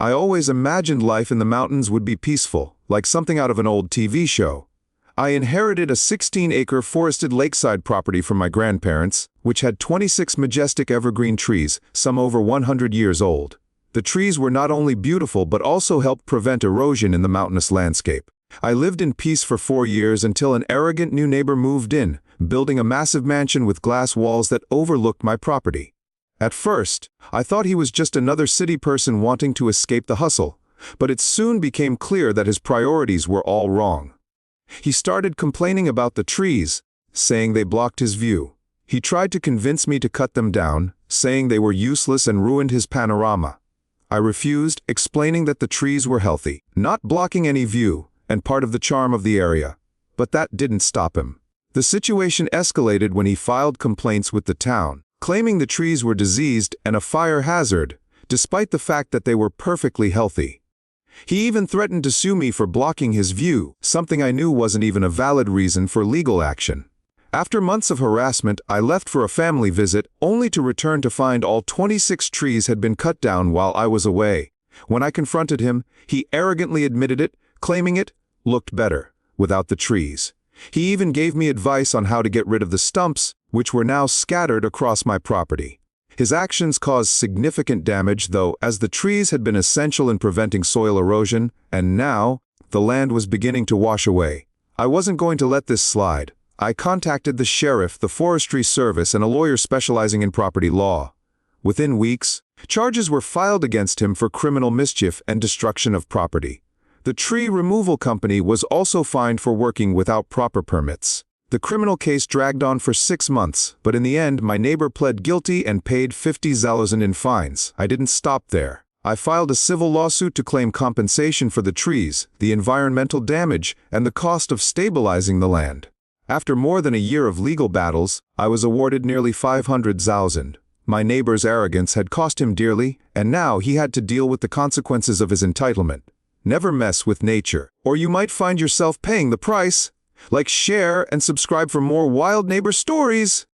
I always imagined life in the mountains would be peaceful, like something out of an old TV show. I inherited a 16-acre forested lakeside property from my grandparents, which had 26 majestic evergreen trees, some over 100 years old. The trees were not only beautiful but also helped prevent erosion in the mountainous landscape. I lived in peace for 4 years until an arrogant new neighbor moved in, building a massive mansion with glass walls that overlooked my property. At first, I thought he was just another city person wanting to escape the hustle, but it soon became clear that his priorities were all wrong. He started complaining about the trees, saying they blocked his view. He tried to convince me to cut them down, saying they were useless and ruined his panorama. I refused, explaining that the trees were healthy, not blocking any view, and part of the charm of the area. But that didn't stop him. The situation escalated when he filed complaints with the town, claiming the trees were diseased and a fire hazard, despite the fact that they were perfectly healthy. He even threatened to sue me for blocking his view, something I knew wasn't even a valid reason for legal action. After months of harassment, I left for a family visit, only to return to find all 26 trees had been cut down while I was away. When I confronted him, he arrogantly admitted it, claiming it looked better without the trees. He even gave me advice on how to get rid of the stumps, which were now scattered across my property. His actions caused significant damage, though, as the trees had been essential in preventing soil erosion, and now, the land was beginning to wash away. I wasn't going to let this slide. I contacted the sheriff, the forestry service, and a lawyer specializing in property law. Within weeks, charges were filed against him for criminal mischief and destruction of property. The tree removal company was also fined for working without proper permits. The criminal case dragged on for 6 months, but in the end, my neighbor pled guilty and paid 50,000 in fines. I didn't stop there. I filed a civil lawsuit to claim compensation for the trees, the environmental damage, and the cost of stabilizing the land. After more than a year of legal battles, I was awarded nearly 500,000. My neighbor's arrogance had cost him dearly, and now he had to deal with the consequences of his entitlement. Never mess with nature, or you might find yourself paying the price. Like, share, and subscribe for more wild neighbor stories.